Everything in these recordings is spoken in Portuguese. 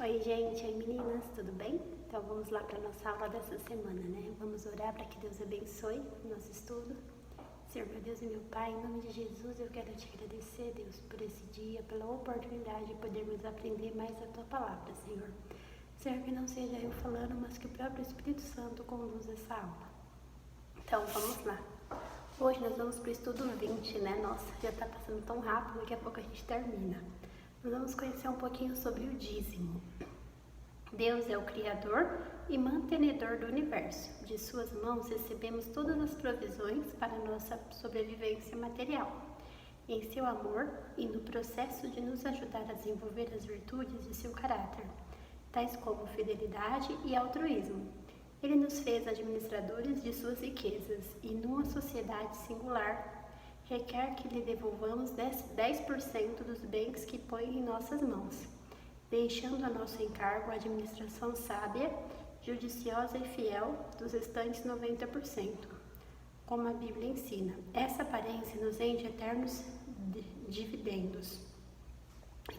Oi gente, oi meninas, tudo bem? Então vamos lá para a nossa aula dessa semana, né? Vamos orar para que Deus abençoe o nosso estudo. Senhor, meu Deus e meu Pai, em nome de Jesus eu quero te agradecer, Deus, por esse dia, pela oportunidade de podermos aprender mais a Tua Palavra, Senhor. Senhor, que não seja eu falando, mas que o próprio Espírito Santo conduza essa aula. Então vamos lá. Hoje nós vamos para o estudo 20, né? Nossa, já está passando tão rápido, daqui a pouco a gente termina. Nós vamos conhecer um pouquinho sobre o dízimo. Deus é o Criador e mantenedor do universo. De suas mãos recebemos todas as provisões para nossa sobrevivência material. Em seu amor e no processo de nos ajudar a desenvolver as virtudes de seu caráter, tais como fidelidade e altruísmo. Ele nos fez administradores de suas riquezas e, numa sociedade singular, requer que lhe devolvamos 10% dos bens que põe em nossas mãos, deixando a nosso encargo a administração sábia, judiciosa e fiel dos restantes 90%, como a Bíblia ensina. Essa aparência nos rende eternos dividendos.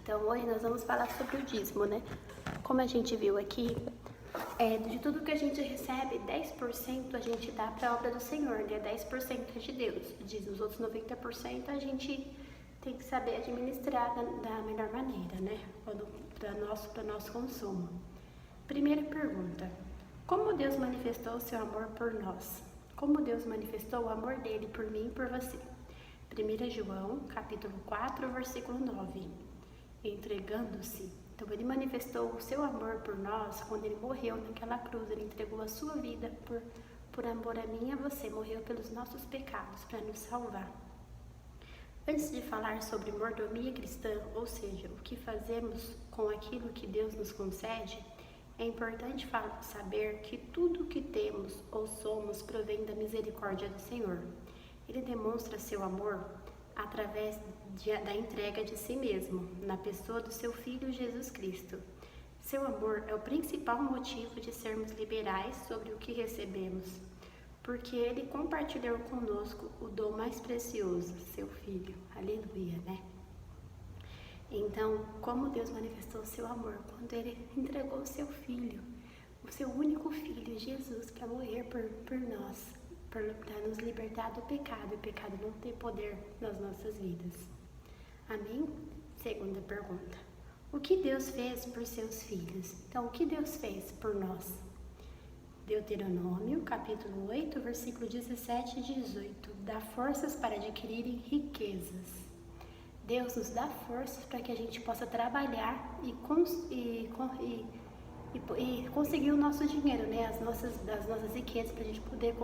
Então, hoje nós vamos falar sobre o dízimo, né? Como a gente viu aqui, de tudo que a gente recebe, 10% a gente dá para a obra do Senhor, né? 10% é de Deus. Diz os outros 90% a gente tem que saber administrar da melhor maneira, né? Para nosso consumo. Primeira pergunta: como Deus manifestou o seu amor por nós? Como Deus manifestou o amor dele por mim e por você? 1 João, capítulo 4, versículo 9. Entregando-se. Então, ele manifestou o seu amor por nós quando ele morreu naquela cruz. Ele entregou a sua vida por amor a mim e a você. Morreu pelos nossos pecados para nos salvar. Antes de falar sobre mordomia cristã, ou seja, o que fazemos com aquilo que Deus nos concede, é importante saber que tudo o que temos ou somos provém da misericórdia do Senhor. Ele demonstra seu amor através da entrega de si mesmo, na pessoa do seu Filho Jesus Cristo. Seu amor é o principal motivo de sermos liberais sobre o que recebemos, porque ele compartilhou conosco o dom mais precioso, seu Filho. Aleluia, né? Então, como Deus manifestou o seu amor? Quando ele entregou o seu Filho, o seu único Filho, Jesus, para morrer por nós, para nos libertar do pecado, e o pecado não tem poder nas nossas vidas. Amém? Segunda pergunta: o que Deus fez por seus filhos? Então, o que Deus fez por nós? Deuteronômio, capítulo 8, versículo 17 e 18. Dá forças para adquirirem riquezas. Deus nos dá forças para que a gente possa trabalhar e conseguir o nosso dinheiro, né? As nossas riquezas, para a gente poder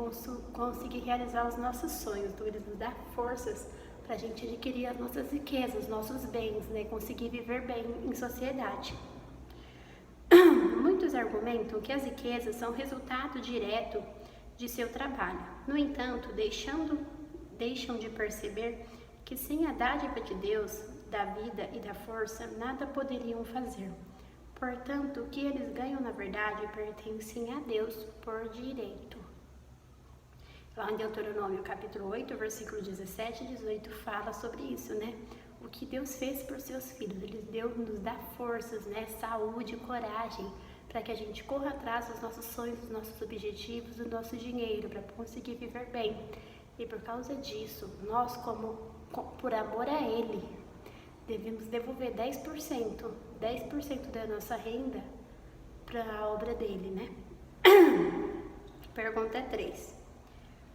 conseguir realizar os nossos sonhos. Então, ele nos dá forças para a gente adquirir as nossas riquezas, os nossos bens, né? Conseguir viver bem em sociedade. Muitos argumentam que as riquezas são resultado direto de seu trabalho. No entanto, deixam de perceber que sem a dádiva de Deus, da vida e da força, nada poderiam fazer. Portanto, o que eles ganham, na verdade, pertencem a Deus por direito. Lá em Deuteronômio, capítulo 8, versículo 17 e 18, fala sobre isso, né? O que Deus fez por seus filhos. Ele nos dá forças, né? Saúde, coragem, para que a gente corra atrás dos nossos sonhos, dos nossos objetivos, do nosso dinheiro, para conseguir viver bem. E por causa disso, nós, por amor a Ele, devemos devolver 10% da nossa renda para a obra dele, né? Pergunta 3.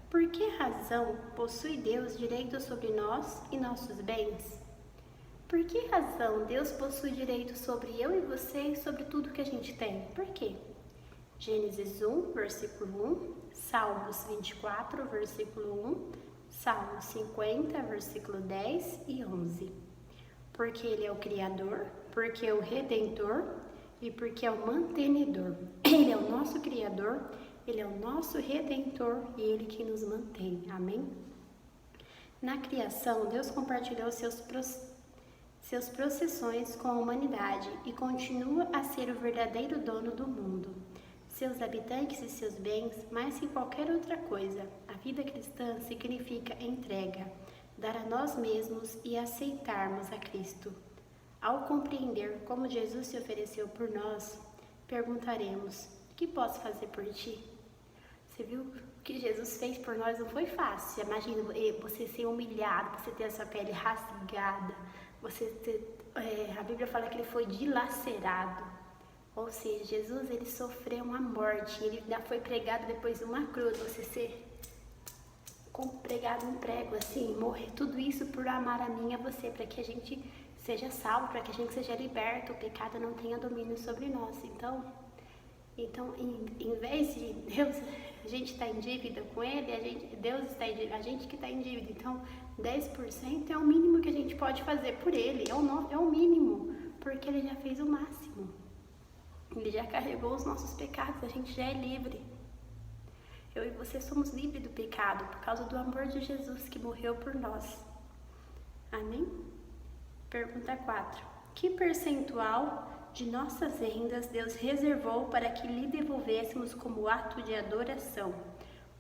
Por que razão possui Deus direito sobre nós e nossos bens? Por que razão Deus possui direito sobre eu e você e sobre tudo que a gente tem? Por quê? Gênesis 1, versículo 1, Salmos 24, versículo 1, Salmos 50, versículo 10 e 11. Porque ele é o Criador, porque é o Redentor e porque é o Mantenedor. Ele é o nosso Criador, ele é o nosso Redentor e ele que nos mantém. Amém? Na criação, Deus compartilhou seus processões com a humanidade e continua a ser o verdadeiro dono do mundo, seus habitantes e seus bens, mais que qualquer outra coisa. A vida cristã significa entrega, dar a nós mesmos e aceitarmos a Cristo. Ao compreender como Jesus se ofereceu por nós, perguntaremos: o que posso fazer por ti? Você viu o que Jesus fez por nós? Não foi fácil. Imagina você ser humilhado, você ter a sua pele rasgada, a Bíblia fala que ele foi dilacerado. Ou seja, Jesus ele sofreu uma morte, ele foi pregado depois de uma cruz, você ser pregado um prego assim, morrer, tudo isso por amar a mim e a você, para que a gente seja salvo, para que a gente seja liberto, o pecado não tenha domínio sobre nós. Então em vez de Deus, a gente está em dívida com Ele, Deus está em dívida, a gente que está em dívida. Então 10% é o mínimo que a gente pode fazer por Ele, é o mínimo, porque Ele já fez o máximo. Ele já carregou os nossos pecados, a gente já é livre. Eu e você somos livres do pecado por causa do amor de Jesus que morreu por nós. Amém? Pergunta 4. Que percentual de nossas rendas Deus reservou para que lhe devolvêssemos como ato de adoração?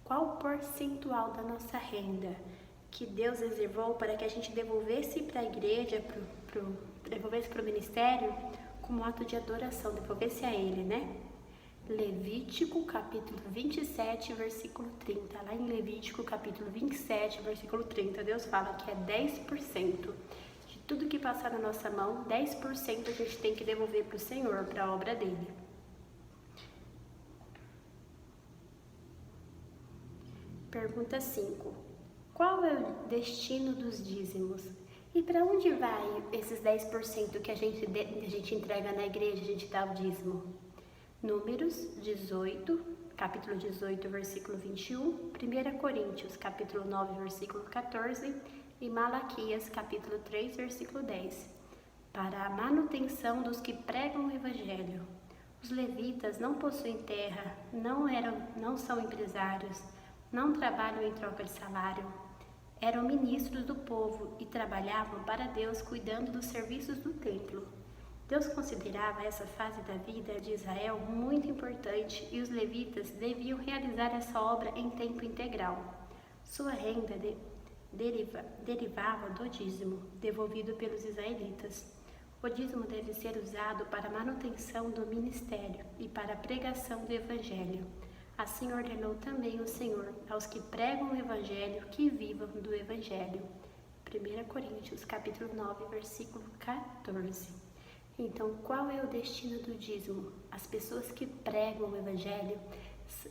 Qual o percentual da nossa renda que Deus reservou para que a gente devolvesse para a igreja, devolvesse para o ministério como ato de adoração, devolvesse a Ele, né? Levítico capítulo 27, versículo 30. Lá em Levítico capítulo 27, versículo 30, Deus fala que é 10%. De tudo que passar na nossa mão, 10% a gente tem que devolver para o Senhor, para a obra dele. Pergunta 5. Qual é o destino dos dízimos? E para onde vai esses 10% que a gente entrega na igreja, a gente dá o dízimo? Números 18, capítulo 18, versículo 21, 1 Coríntios, capítulo 9, versículo 14 e Malaquias, capítulo 3, versículo 10. Para a manutenção dos que pregam o evangelho. Os levitas não possuem terra, não são empresários, não trabalham em troca de salário. Eram ministros do povo e trabalhavam para Deus cuidando dos serviços do templo. Deus considerava essa fase da vida de Israel muito importante e os levitas deviam realizar essa obra em tempo integral. Sua renda derivava do dízimo devolvido pelos israelitas. O dízimo deve ser usado para a manutenção do ministério e para a pregação do evangelho. Assim ordenou também o Senhor aos que pregam o evangelho que vivam do evangelho. 1 Coríntios, capítulo 9, versículo 14. Então, qual é o destino do dízimo? As pessoas que pregam o evangelho,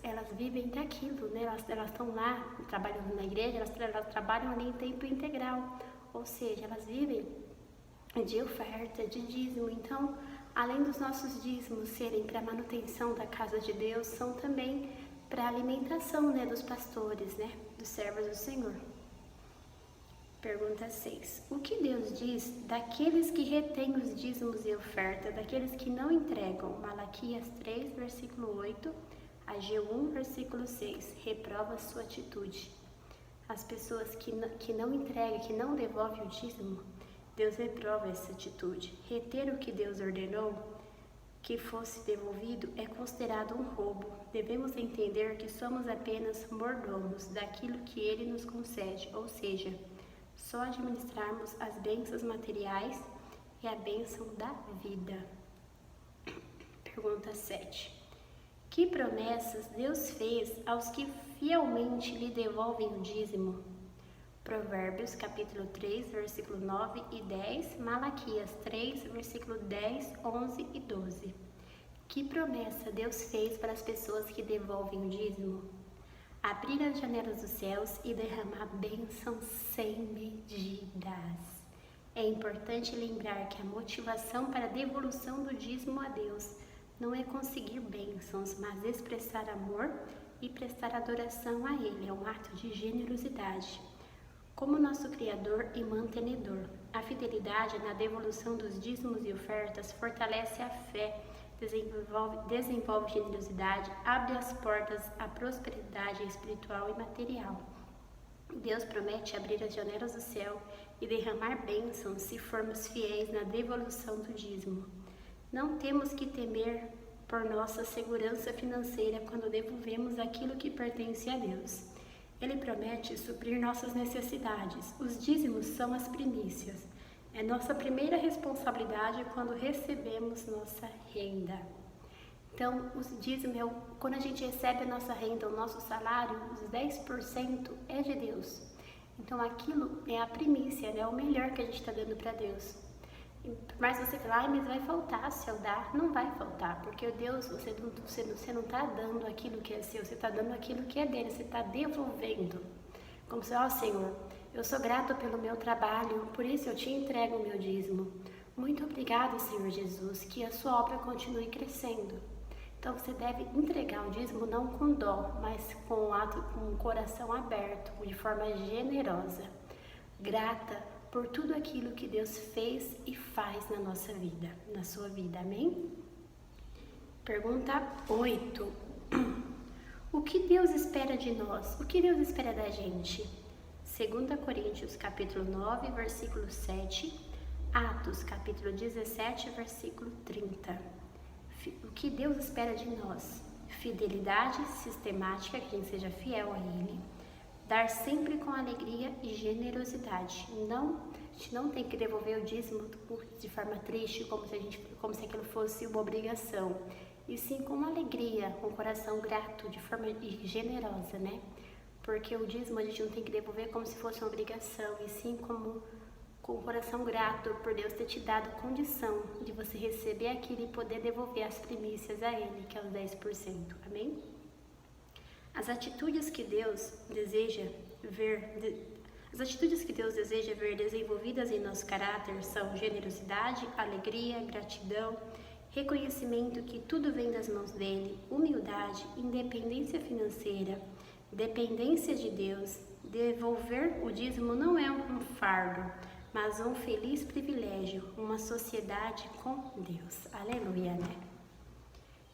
elas vivem daquilo, né? Elas estão lá trabalhando na igreja, elas trabalham ali em tempo integral, ou seja, elas vivem de oferta, de dízimo. Então, além dos nossos dízimos serem para a manutenção da casa de Deus, são também para a alimentação, né, dos pastores, né, dos servos do Senhor. Pergunta 6. O que Deus diz daqueles que retêm os dízimos e oferta, daqueles que não entregam? Malaquias 3, versículo 8, Ageu 1, versículo 6. Reprova sua atitude. As pessoas que não entregam, que não devolvem o dízimo, Deus reprova essa atitude. Reter o que Deus ordenou que fosse devolvido é considerado um roubo. Devemos entender que somos apenas mordomos daquilo que Ele nos concede, ou seja, só administrarmos as bênçãos materiais e a bênção da vida. Pergunta 7. Que promessas Deus fez aos que fielmente lhe devolvem o dízimo? Provérbios, capítulo 3, versículo 9 e 10, Malaquias 3, versículo 10, 11 e 12. Que promessa Deus fez para as pessoas que devolvem o dízimo? Abrir as janelas dos céus e derramar bênçãos sem medidas. É importante lembrar que a motivação para a devolução do dízimo a Deus não é conseguir bênçãos, mas expressar amor e prestar adoração a Ele. É um ato de generosidade. Como nosso Criador e mantenedor, a fidelidade na devolução dos dízimos e ofertas fortalece a fé, desenvolve generosidade, abre as portas à prosperidade espiritual e material. Deus promete abrir as janelas do céu e derramar bênçãos se formos fiéis na devolução do dízimo. Não temos que temer por nossa segurança financeira quando devolvemos aquilo que pertence a Deus. Ele promete suprir nossas necessidades. Os dízimos são as primícias. É nossa primeira responsabilidade quando recebemos nossa renda. Então, o dízimo, quando a gente recebe a nossa renda, o nosso salário, os 10% é de Deus. Então, aquilo é a primícia, né? O melhor que a gente está dando para Deus. Mas você fala, mas vai faltar se eu dar. Não vai faltar, porque Deus, você não está dando aquilo que é seu, você está dando aquilo que é dele, você está devolvendo. Como se, Senhor, eu sou grato pelo meu trabalho, por isso eu te entrego o meu dízimo. Muito obrigado, Senhor Jesus, que a sua obra continue crescendo. Então você deve entregar o dízimo não com dó, mas com um coração aberto, de forma generosa, grata por tudo aquilo que Deus fez e faz na nossa vida, na sua vida, amém? Pergunta 8. O que Deus espera de nós? O que Deus espera da gente? 2 Coríntios capítulo 9, versículo 7, Atos capítulo 17, versículo 30. O que Deus espera de nós? Fidelidade sistemática, que a gente seja fiel a Ele, dar sempre com alegria e generosidade. A gente não tem que devolver o dízimo de forma triste, como se aquilo fosse uma obrigação, e sim com alegria, com coração grato, de forma generosa, né? Porque o dízimo a gente não tem que devolver como se fosse uma obrigação, e sim com o coração grato por Deus ter te dado condição de você receber aquilo e poder devolver as primícias a Ele, que é os 10%. Amém? As atitudes que Deus deseja ver desenvolvidas em nosso caráter são generosidade, alegria, gratidão, reconhecimento que tudo vem das mãos dele, humildade, independência financeira, dependência de Deus. Devolver o dízimo não é um fardo, mas um feliz privilégio, uma sociedade com Deus. Aleluia, né?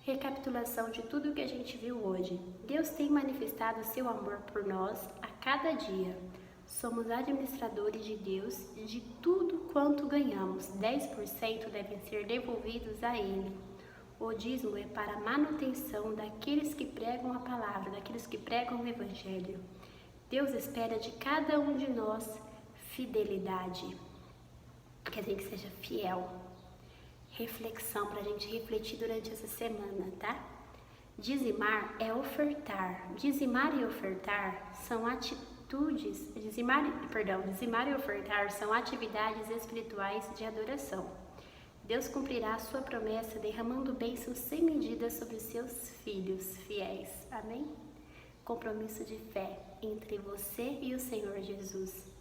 Recapitulação de tudo que a gente viu hoje. Deus tem manifestado seu amor por nós a cada dia. Somos administradores de Deus de tudo quanto ganhamos. 10% devem ser devolvidos a Ele. O dízimo é para a manutenção daqueles que pregam a palavra, daqueles que pregam o Evangelho. Deus espera de cada um de nós fidelidade, que a gente seja fiel. Reflexão para a gente refletir durante essa semana, tá? Dizimar é ofertar. Dizimar e ofertar são dizimar e ofertar são atividades espirituais de adoração. Deus cumprirá a sua promessa derramando bênçãos sem medida sobre seus filhos fiéis. Amém? Compromisso de fé entre você e o Senhor Jesus.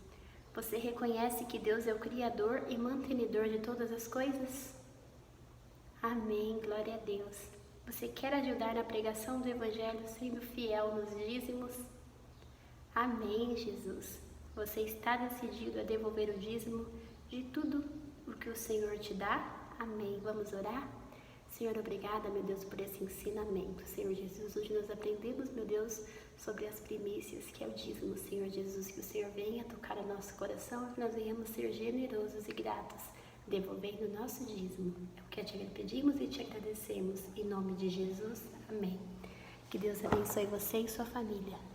Você reconhece que Deus é o Criador e mantenedor de todas as coisas? Amém, glória a Deus. Você quer ajudar na pregação do Evangelho sendo fiel nos dízimos? Amém, Jesus. Você está decidido a devolver o dízimo de tudo o que o Senhor te dá? Amém. Vamos orar? Senhor, obrigada, meu Deus, por esse ensinamento. Senhor Jesus, hoje nós aprendemos, meu Deus, sobre as primícias, que é o dízimo, Senhor Jesus, que o Senhor venha tocar o nosso coração e que nós venhamos ser generosos e gratos, devolvendo o nosso dízimo. É o que te pedimos e te agradecemos. Em nome de Jesus, amém. Que Deus abençoe você e sua família.